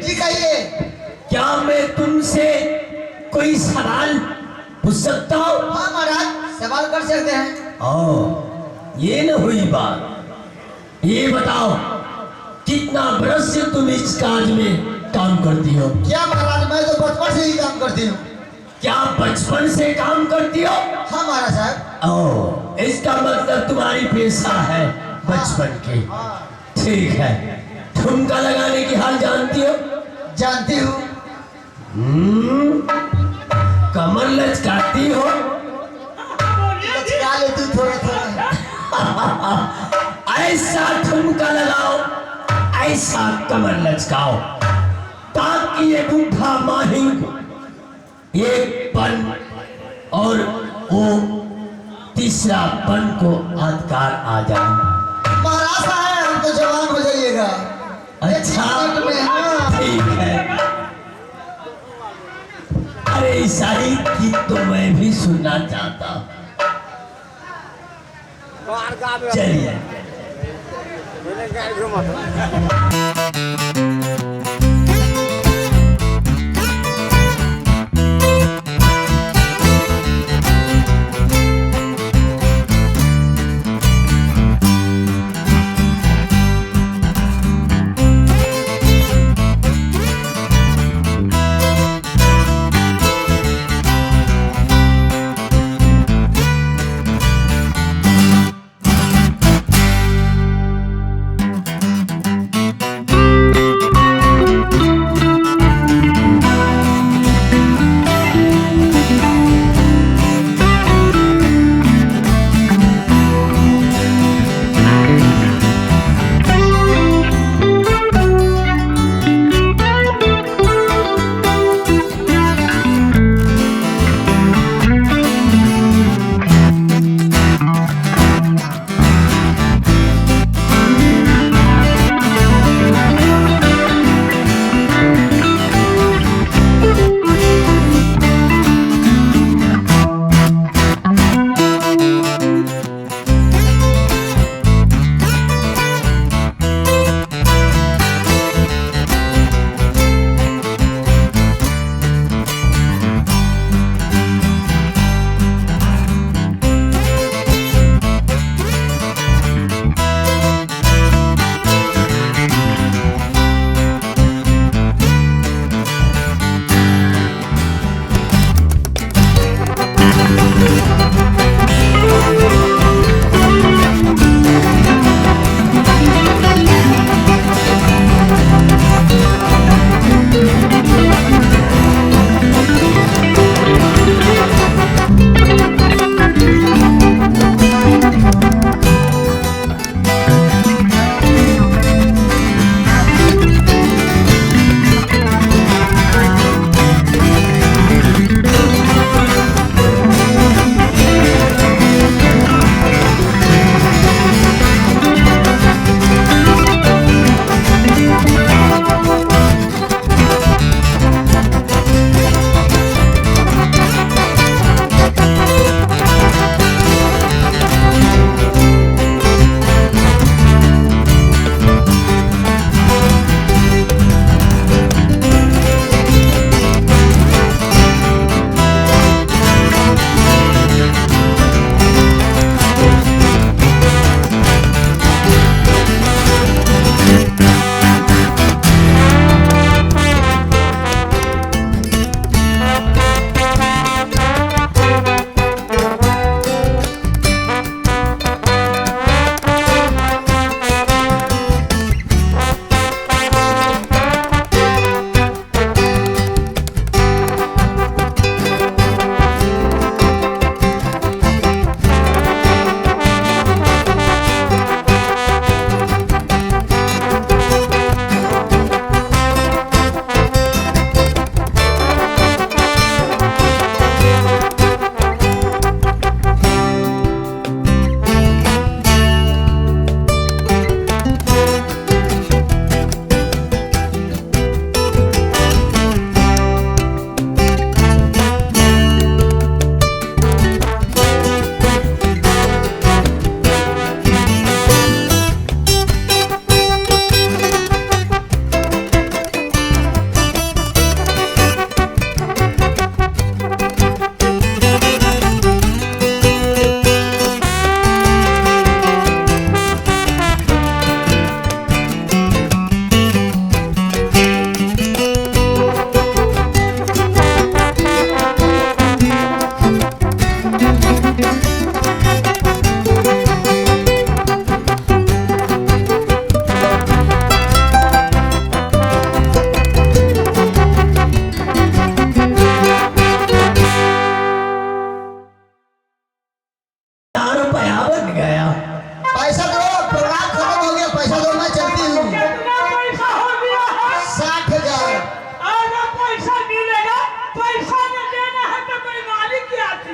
जी कहिए। क्या मैं तुमसे कोई सवाल पूछ सकता हूँ? हाँ महाराज, सवाल कर सकते हैं। ये न हुई बात। ये बताओ, कितना बरस से तुम इस काज में काम करती हो? क्या महाराज, मैं तो बचपन से ही काम करती हूँ। क्या बचपन से काम करती हो? हाँ महाराज साहब। इसका मतलब तुम्हारी पेशा है बचपन की। ठीक है, ठुमका लगाने की हाल जानती हो? जानती हूँ। कमर लचकाती हो? लचका लेती हूँ थोड़ा थोड़ा। ऐसा ठुमका लगाओ, ऐसा कमर लचकाओ, ताकि ये बूढ़ा माहिर, ये पन और वो तीसरा पन को अधिकार आ जाए। महाराज साहब, हम तो जवान हो जाइएगा। अच्छा, एक मिनट में, हाँ। ठीक है। अरे ईसाई गीत तो मैं भी सुनना चाहता हूँ। चलिए।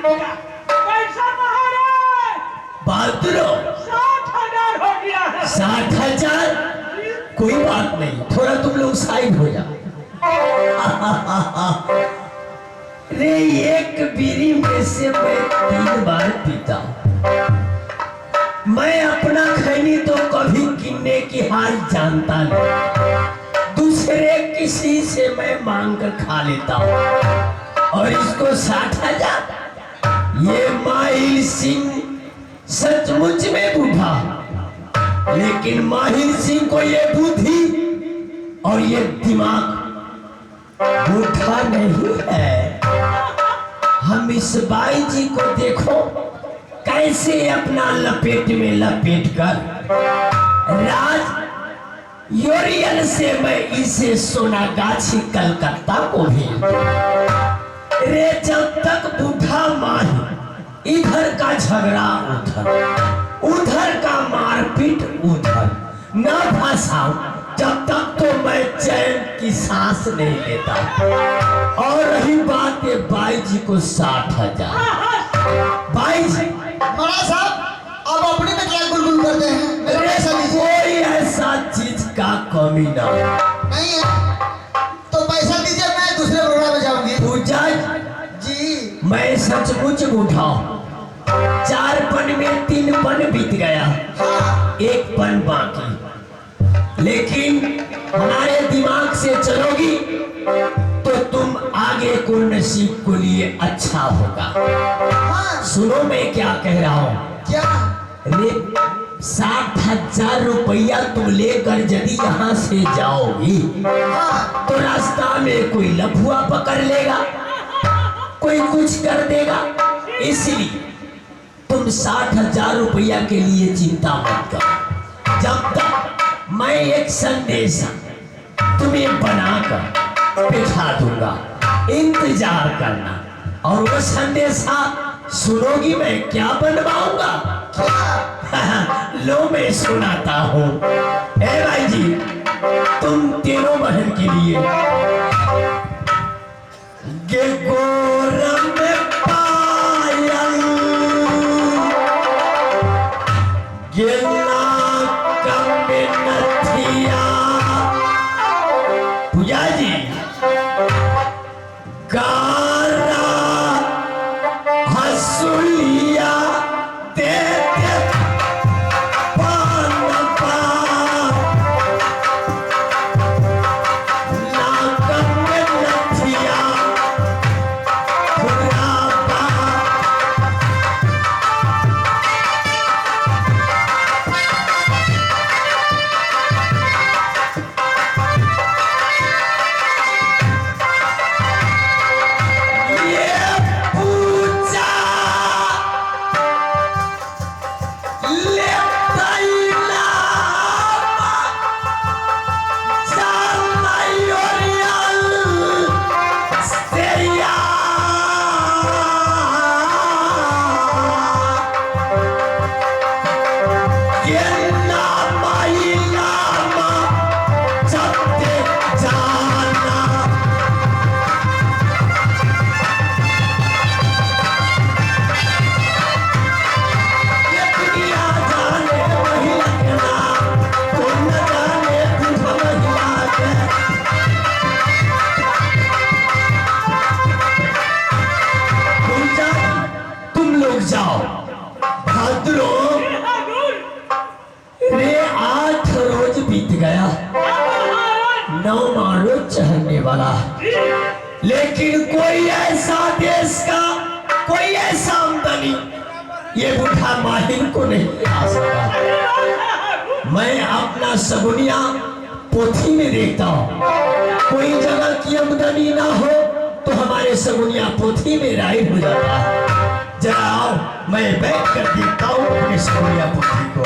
पैसा महाराज बहादुरो 60,000 हो गया है। 60,000? कोई बात नहीं, थोड़ा तुम लोग साइड हो जाओ। रे एक बीड़ी में से मैं 3 बार पीता हूं। मैं अपना खैनी तो कभी गिनने की हाल जानता नहीं, दूसरे किसी से मैं मांग कर खा लेता हूं। और इसको 60,000? ये माहिर सिंह सचमुच में बूढ़ा, लेकिन माहिर सिंह को ये बुद्धि और ये दिमाग बूढ़ा नहीं है। हम इस बाई जी को देखो कैसे अपना लपेट में लपेट कर राज यूरियल से मैं इसे सोनागाछी कलकत्ता को भी रे जब तक बूढ़ा माही इधर का झगड़ा उधर का मारपीट उधर न फंसाऊं, जब तक तो मैं चैन की सांस नहीं लेता। और रही बात है बाई जी को 60,000। बाई जी महाराज साहब अब अपने में क्या गुलगुल करते हैं? मेरे पैसा दीजिए। कोई ऐसा चीज का कमी ना हो। नहीं है तो पैसा दीजिए, मैं दूसरे प्रोग्राम में जाऊंगी। पूजा जी मैं सचमुच बूढ़ा हूँ। 4 पन में 3 पन बीत गया, हाँ 1 पन बाकी। लेकिन हमारे दिमाग से चलोगी तो तुम आगे को नसीब को लिए अच्छा होगा। हाँ सुनो मैं क्या कह रहा हूँ। क्या? रे 60,000 रुपया तुम लेकर यदि यहाँ से जाओगी हाँ तो रास्ता में कोई लफुआ पकड़ लेगा, कोई कुछ कर देगा। इसलिए तुम 60,000 रुपया के लिए चिंता मत करो। जब तक मैं एक संदेश तुम्हें बनाकर बिठा दूंगा, इंतजार करना। और वो संदेशा सुनोगी मैं क्या बनवाऊंगा। लो मैं सुनाता हूँ। ए भाई जी तुम तीनों बहन के लिए गे गोरम पायल गिरना कमे नथिया। पूजा जी गारा हसुलिया दे दे पान पान ना कमे नथिया खुदा पान। जाओ भाद्रो रे 8 रोज बीत गया, 9वां रोज चढ़ने वाला। लेकिन कोई ऐसा देश का कोई ऐसा आमदनी ये बूढ़ा माहिर को नहीं आ सका। मैं अपना सगुनिया पोथी में देखता हूँ, कोई जगह की आमदनी ना हो तो हमारे सगुनिया पोथी में राइट हो जाता है। जरा आओ मैं बैठ कर देखता हूँ अपने सगुनिया पोथी को।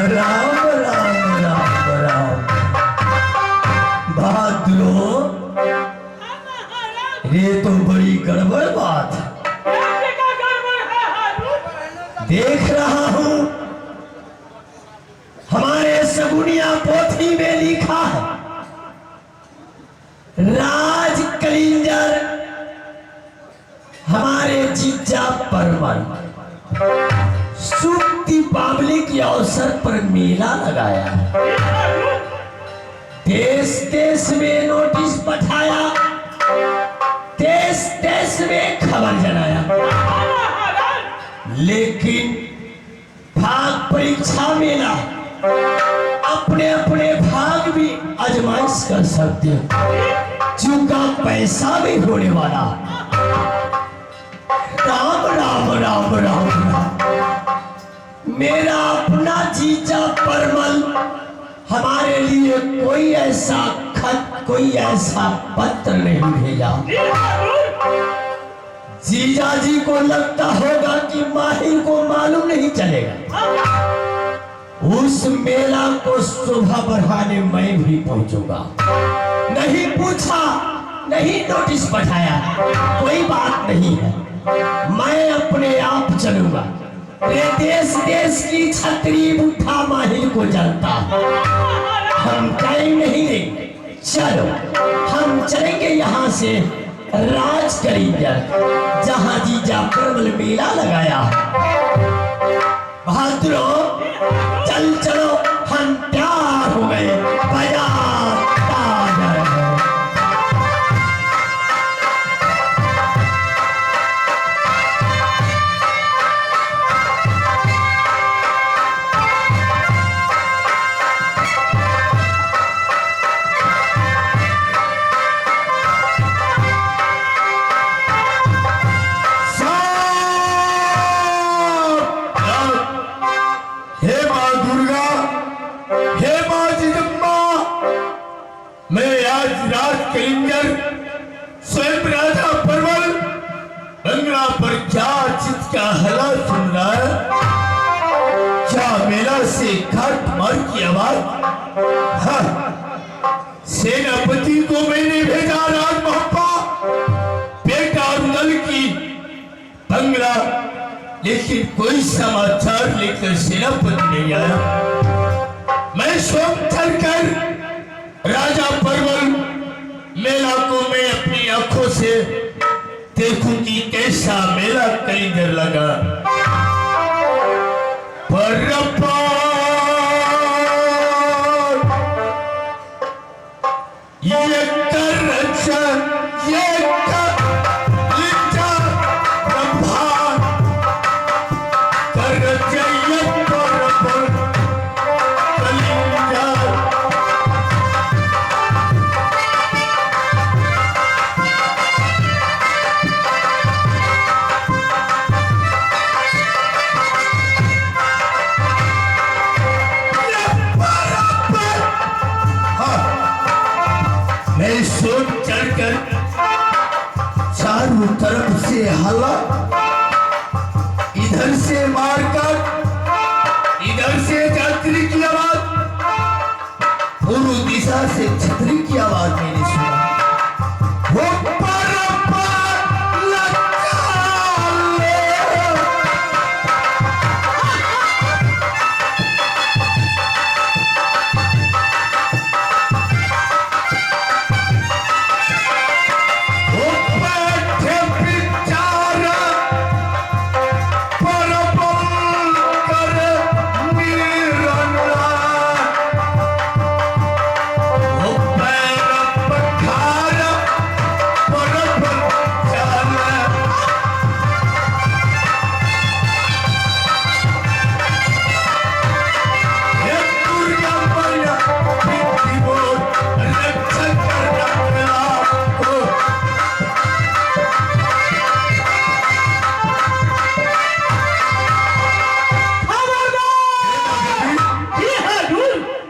राम राम राम राम भाद्रो ये तो बड़ी गड़बड़ बात है। कैसे का गड़बड़ है हारून? देख रहा हूं हमारे सगुनिया पोथी में लिखा है, राज कलिंजर हमारे जीजा परमल शुभ दीपावली के अवसर पर मेला लगाया है। देश देश में नोटिस पठाया, देश देश में खबर जलाया, लेकिन भाग परीक्षा मेला अपने अपने भाग भी आजमाइश कर सकते हो, जिनका पैसा भी होने वाला। राम राम राम राम राम। मेरा अपना जीजा परमल हमारे लिए कोई ऐसा खत, कोई ऐसा पत्र नहीं भेजा। जीजा जी को लगता होगा कि माहिर को मालूम नहीं चलेगा। उस मेला को शोभा बढ़ाने मैं भी पहुंचूंगा। नहीं पूछा, नहीं नोटिस पठाया, कोई बात नहीं है, मैं अपने आप चलूंगा। ये देश देश की छतरी बुढ़ा माहिर को जानता है। हम टाइम नहीं देंगे, चलो हम चलेंगे यहाँ से राज कलिंजर, जहाँ जीजा परमल मेला लगाया। बहादुरों चल चलो, हम तैयार हो गए, बाजार ताज़ा है। कलिंजर स्वयं राजा परमल बंगला पर क्या चित का हला सुन रहा है? क्या मेला से घाट मार की आवाज? हाँ, सेनापति को मैंने भेजा राजमहपा बेटा नल की बंगला, लेकिन कोई समाचार लेकर सेनापति नहीं आया। मैं स्वयं चलकर राजा परमल मेला को मैं अपनी आंखों से देखूं कि कैसा मेला कलिंजर लगा। ये चारों तरफ से हल्ला, इधर से मारकर, इधर से छतरी की आवाज, पूर्व दिशा से छतरी की आवाज मैंने सुना। वो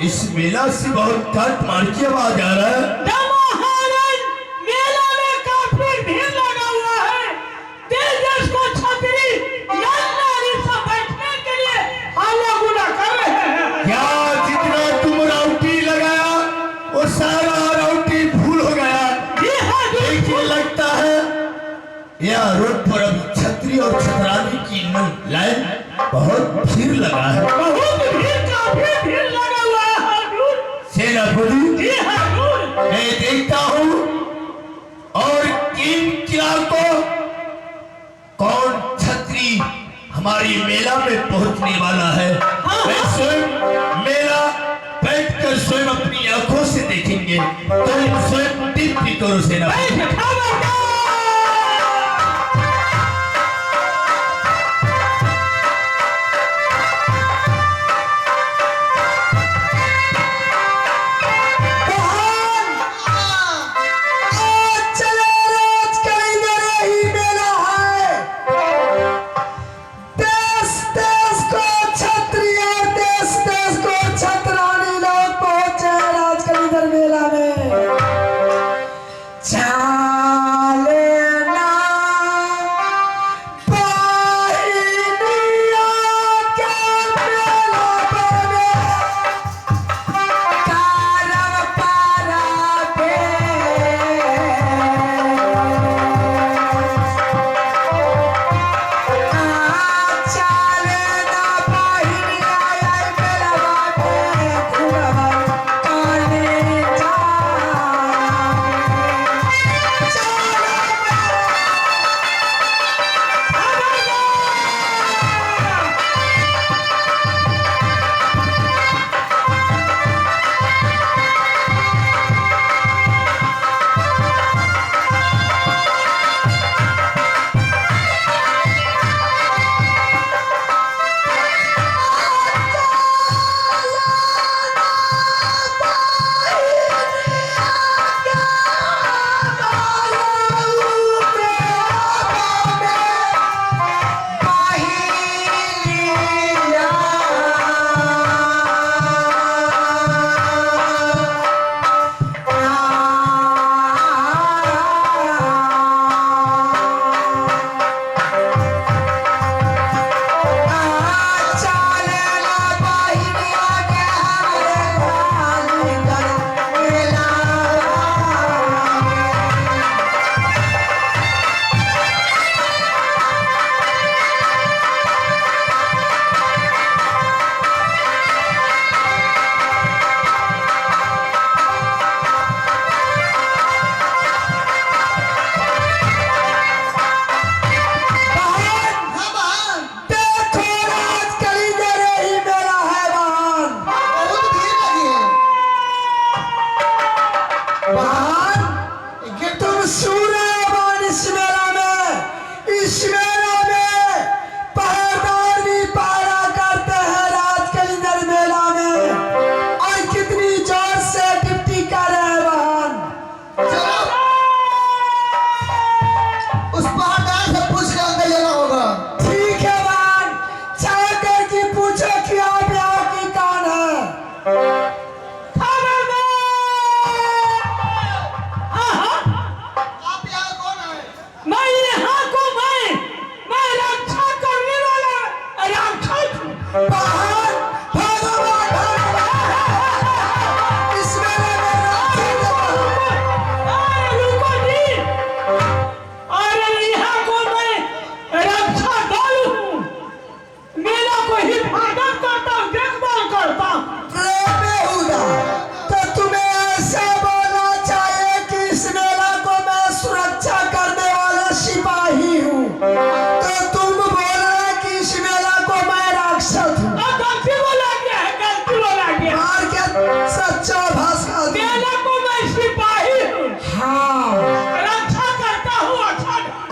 इस मेला से बहुत घाट मार की आवाज आ रहा है। मेला में काफी भीड़ लगा हुआ है। देश को छतरी बैठने के लिए हल्ला गुला कर रहे हैं। क्या जितना तुम राउटी लगाया वो सारा राउटी भूल हो गया। जी हाँ, लेकिन लगता है यहाँ रोड पर अभी छतरी और छतरानी की लाइन बहुत भीड़ लगा है। बहुत भीड़, काफी भीड़ लगा हुआ है हुजूर। सेनापति जी हुजूर। मैं देखता हूँ और किन क्या को कौन छतरी हमारी मेला में पहुंचने वाला है। मैं स्वयं मेला बैठकर स्वयं अपनी आंखों से देखेंगे। तुम स्वयं टिप्पणी करो सेनापति।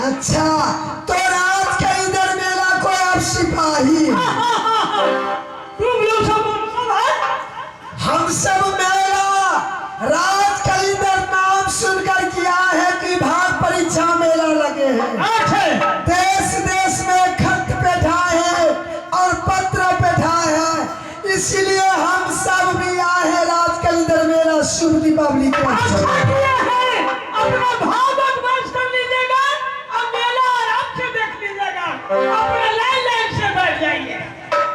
अच्छा तो रात के इधर मेला को आप सिपाही तुम लोग सब हम सब मेला रात के इधर नाम सुनकर किया है कि भाग परीक्षा मेला लगे हैं। देश देश में खत बैठाए हैं और पत्र बैठाए हैं, इसीलिए हम सब भी आए हैं रात के इधर मेला शुभ दीपावली के अपना भाव बस कर लीजिएगा और मेला आराम से देख लीजिएगा, अपना लाइन से बैठ जाइए।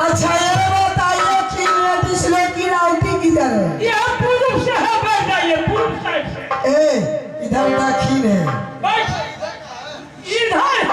अच्छा ये बताइए कि लेडीज लोग की राउटी किधर है? ये पूर्व से है, बैठ जाइए पूर्व साइड से। ए इधर दक्षिण है। बस इधर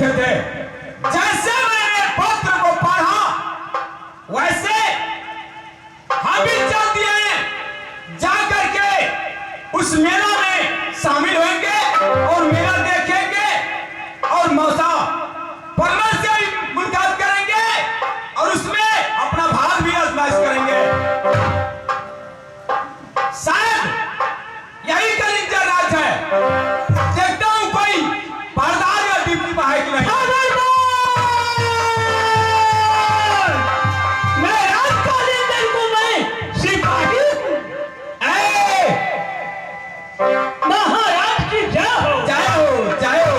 बैठे थे। जैसे मैंने पत्र को पढ़ा वैसे हम भी चल दिए, जा करके उस मेला में शामिल होंगे और मेला देखेंगे और मौसा परमल से भी मुलाकात करेंगे और उसमें अपना भाग भी आजमाइश करेंगे। शायद यही कलिंगर राज है। देखता हूं कोई पर्दार या डिप्टी में है कि नहीं। मैं राज कलिंगर को मैं सिपाही हूं। महाराज की जय हो। जय हो, जय हो।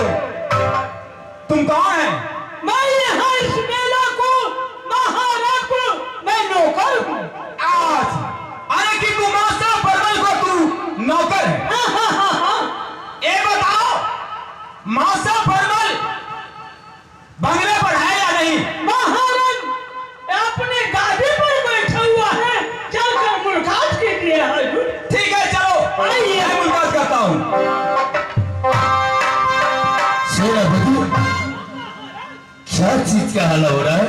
तुम कौन है? मैं यहाँ इस मेला को महाराज को मैं नौकर हूँ। आज अरे कि तू मास्टर परमल को तू नौकर है? ये बताओ मास्टर परमल बंगले पर है या नहीं? महाराज अपने गादी पर बैठा हुआ है, चलकर मुलाकात कीजिए हजूर। ठीक है चलो आइए। मैं मुलाकात करता हूँ। सेनापति क्या चीज का हल्ला हो रहा है?